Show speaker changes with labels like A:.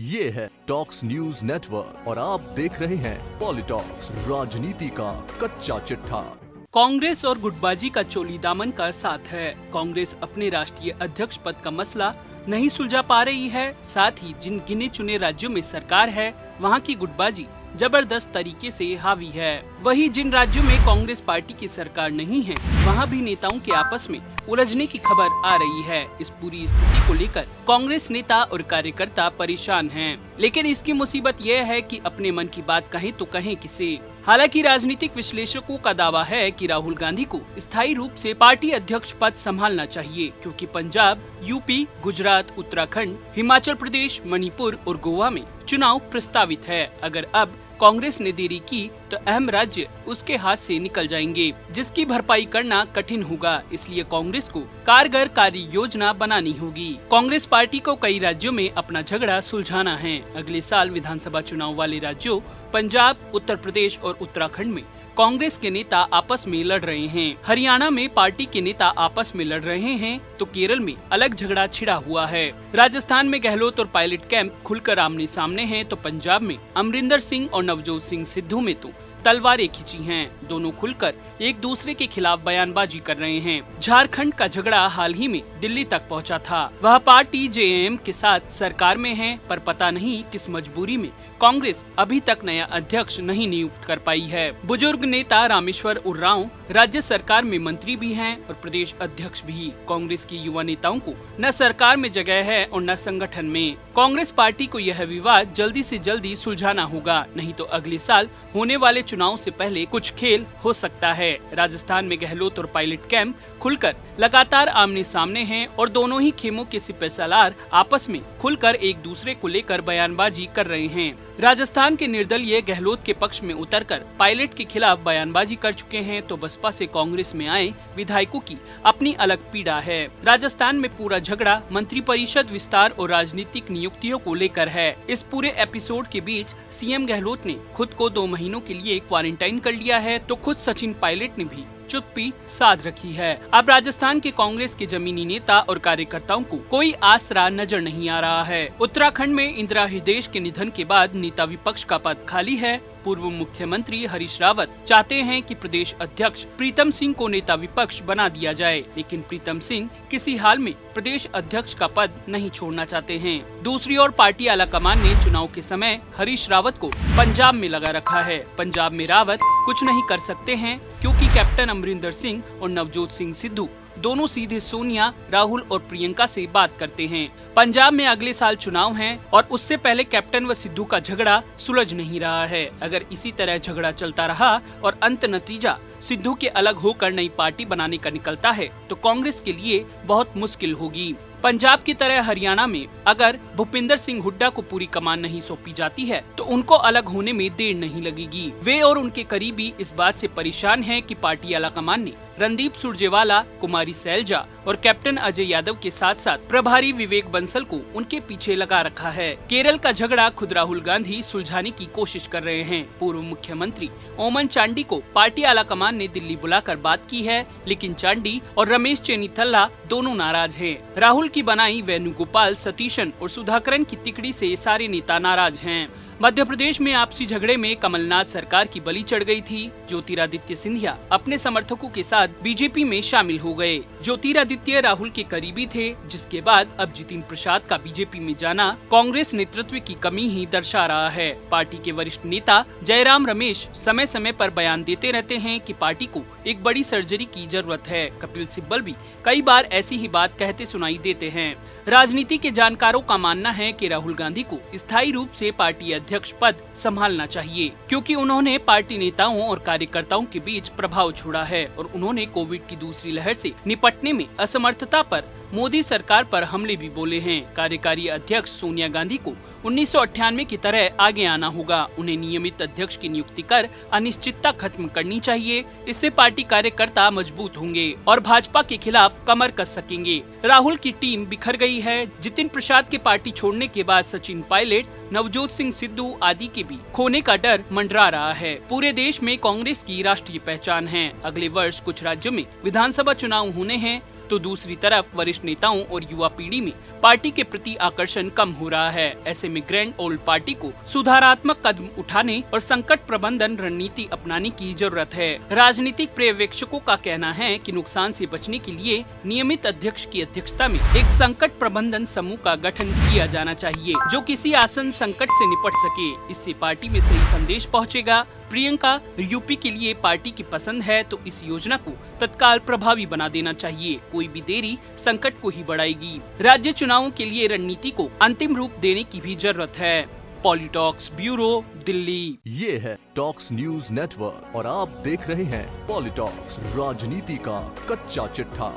A: ये है talks news network और आप देख रहे हैं पॉलिटॉक्स, राजनीति का कच्चा चिट्ठा।
B: कांग्रेस और गुटबाजी का चोली दामन का साथ है। कांग्रेस अपने राष्ट्रीय अध्यक्ष पद का मसला नहीं सुलझा पा रही है। साथ ही जिन गिने चुने राज्यों में सरकार है, वहां की गुटबाजी जबरदस्त तरीके से हावी है। वहीं जिन राज्यों में कांग्रेस पार्टी की सरकार नहीं है, वहां भी नेताओं के आपस में उलझने की खबर आ रही है। इस पूरी स्थिति को लेकर कांग्रेस नेता और कार्यकर्ता परेशान हैं। लेकिन इसकी मुसीबत यह है कि अपने मन की बात कहें तो कहें किसे। हालांकि राजनीतिक विश्लेषकों का दावा है कि राहुल गांधी को स्थायी रूप से पार्टी अध्यक्ष पद संभालना चाहिए, क्योंकि पंजाब, यूपी, गुजरात, उत्तराखंड, हिमाचल प्रदेश, मणिपुर और गोवा में चुनाव प्रस्तावित है। अगर अब कांग्रेस ने देरी की तो अहम राज्य उसके हाथ से निकल जाएंगे, जिसकी भरपाई करना कठिन होगा। इसलिए कांग्रेस को कारगर कार्य योजना बनानी होगी। कांग्रेस पार्टी को कई राज्यों में अपना झगड़ा सुलझाना है। अगले साल विधानसभा चुनाव वाले राज्यों पंजाब, उत्तर प्रदेश और उत्तराखंड में कांग्रेस के नेता आपस में लड़ रहे हैं। हरियाणा में पार्टी के नेता आपस में लड़ रहे हैं, तो केरल में अलग झगड़ा छिड़ा हुआ है। राजस्थान में गहलोत और पायलट कैंप खुलकर आमने सामने हैं, तो पंजाब में अमरिंदर सिंह और नवजोत सिंह सिद्धू में तो तलवारें खींची हैं। दोनों खुलकर एक दूसरे के खिलाफ बयानबाजी कर रहे हैं। झारखंड का झगड़ा हाल ही में दिल्ली तक पहुंचा था। वह पार्टी जेएमएम के साथ सरकार में है, पर पता नहीं किस मजबूरी में कांग्रेस अभी तक नया अध्यक्ष नहीं नियुक्त कर पाई है। बुजुर्ग नेता रामेश्वर उर्रांव राज्य सरकार में मंत्री भी हैं और प्रदेश अध्यक्ष भी। कांग्रेस की युवा नेताओं को न सरकार में जगह है और न संगठन में। कांग्रेस पार्टी को यह विवाद जल्दी से जल्दी सुलझाना होगा, नहीं तो अगले साल होने वाले चुनाव से पहले कुछ खेल हो सकता है। राजस्थान में गहलोत और पायलट कैंप खुलकर लगातार आमने सामने हैं और दोनों ही खेमों के सिपहसालार आपस में खुलकर एक दूसरे को लेकर बयानबाजी कर रहे हैं। राजस्थान के निर्दलीय गहलोत के पक्ष में उतरकर पायलट के खिलाफ बयानबाजी कर चुके हैं, तो बसपा से कांग्रेस में आए विधायकों की अपनी अलग पीड़ा है। राजस्थान में पूरा झगड़ा मंत्रिपरिषद विस्तार और राजनीतिक नियुक्तियों को लेकर है। इस पूरे एपिसोड के बीच सीएम गहलोत ने खुद को 2 महीनों के लिए क्वारंटाइन कर लिया है, तो खुद सचिन पायलट ने भी चुप्पी साध रखी है। अब राजस्थान के कांग्रेस के जमीनी नेता और कार्यकर्ताओं को कोई आसरा नजर नहीं आ रहा है। उत्तराखंड में इंदिरा हृदयेश के निधन के बाद नेता विपक्ष का पद खाली है। पूर्व मुख्यमंत्री हरीश रावत चाहते हैं कि प्रदेश अध्यक्ष प्रीतम सिंह को नेता विपक्ष बना दिया जाए, लेकिन प्रीतम सिंह किसी हाल में प्रदेश अध्यक्ष का पद नहीं छोड़ना चाहते हैं। दूसरी ओर पार्टी आलाकमान ने चुनाव के समय हरीश रावत को पंजाब में लगा रखा है। पंजाब में रावत कुछ नहीं कर सकते हैं, क्योंकि कैप्टन अमरिंदर सिंह और नवजोत सिंह सिद्धू दोनों सीधे सोनिया, राहुल और प्रियंका से बात करते हैं। पंजाब में अगले साल चुनाव हैं और उससे पहले कैप्टन व सिद्धू का झगड़ा सुलझ नहीं रहा है। अगर इसी तरह झगड़ा चलता रहा और अंत नतीजा सिद्धू के अलग होकर नई पार्टी बनाने का निकलता है, तो कांग्रेस के लिए बहुत मुश्किल होगी। पंजाब की तरह हरियाणा में अगर भूपिंदर सिंह हुड्डा को पूरी कमान नहीं सौंपी जाती है, तो उनको अलग होने में देर नहीं लगेगी। वे और उनके करीबी इस बात से परेशान हैं कि पार्टी आलाकमान ने रणदीप सुरजेवाला, कुमारी सैलजा और कैप्टन अजय यादव के साथ साथ प्रभारी विवेक बंसल को उनके पीछे लगा रखा है। केरल का झगड़ा खुद राहुल गांधी सुलझाने की कोशिश कर रहे हैं। पूर्व मुख्यमंत्री ओमन चांडी को पार्टी आलाकमान ने दिल्ली बुलाकर बात की है, लेकिन चांडी और रमेश चेन्नीथल्ला दोनों नाराज हैं। राहुल की बनाई वेणुगोपाल, सतीशन और सुधाकरन की तिकड़ी से सारे नेता नाराज हैं। मध्य प्रदेश में आपसी झगड़े में कमलनाथ सरकार की बलि चढ़ गई थी। ज्योतिरादित्य सिंधिया अपने समर्थकों के साथ बीजेपी में शामिल हो गए। ज्योतिरादित्य राहुल के करीबी थे, जिसके बाद अब जितिन प्रसाद का बीजेपी में जाना कांग्रेस नेतृत्व की कमी ही दर्शा रहा है। पार्टी के वरिष्ठ नेता जयराम रमेश समय समय पर बयान देते रहते हैं कि पार्टी को एक बड़ी सर्जरी की जरूरत है। कपिल सिब्बल भी कई बार ऐसी ही बात कहते सुनाई देते हैं। राजनीति के जानकारों का मानना है कि राहुल गांधी को स्थायी रूप से पार्टी अध्यक्ष पद संभालना चाहिए, क्योंकि उन्होंने पार्टी नेताओं और कार्यकर्ताओं के बीच प्रभाव छोड़ा है और उन्होंने कोविड की दूसरी लहर से निपटने में असमर्थता पर मोदी सरकार पर हमले भी बोले हैं। कार्यकारी अध्यक्ष सोनिया गांधी को 1998 की तरह आगे आना होगा। उन्हें नियमित अध्यक्ष की नियुक्ति कर अनिश्चितता खत्म करनी चाहिए। इससे पार्टी कार्यकर्ता मजबूत होंगे और भाजपा के खिलाफ कमर कस सकेंगे। राहुल की टीम बिखर गई है। जितिन प्रसाद के पार्टी छोड़ने के बाद सचिन पायलट, नवजोत सिंह सिद्धू आदि के भी खोने का डर मंडरा रहा है। पूरे देश में कांग्रेस की राष्ट्रीय पहचान है। अगले वर्ष कुछ राज्यों में विधानसभा चुनाव होने हैं। तो दूसरी तरफ वरिष्ठ नेताओं और युवा पीढ़ी में पार्टी के प्रति आकर्षण कम हो रहा है। ऐसे में ग्रैंड ओल्ड पार्टी को सुधारात्मक कदम उठाने और संकट प्रबंधन रणनीति अपनाने की जरूरत है। राजनीतिक पर्यवेक्षकों का कहना है कि नुकसान से बचने के लिए नियमित अध्यक्ष की अध्यक्षता में एक संकट प्रबंधन समूह का गठन किया जाना चाहिए, जो किसी आसन संकट से निपट सके। इससे पार्टी में सही संदेश पहुंचेगा। प्रियंका यूपी के लिए पार्टी की पसंद है तो इस योजना को तत्काल प्रभावी बना देना चाहिए। कोई भी देरी संकट को ही बढ़ाएगी। राज्य चुनावों के लिए रणनीति को अंतिम रूप देने की भी जरूरत है। पॉलिटॉक्स ब्यूरो, दिल्ली।
A: ये है टॉक्स न्यूज नेटवर्क और आप देख रहे हैं पॉलिटॉक्स, राजनीति का कच्चा चिट्ठा।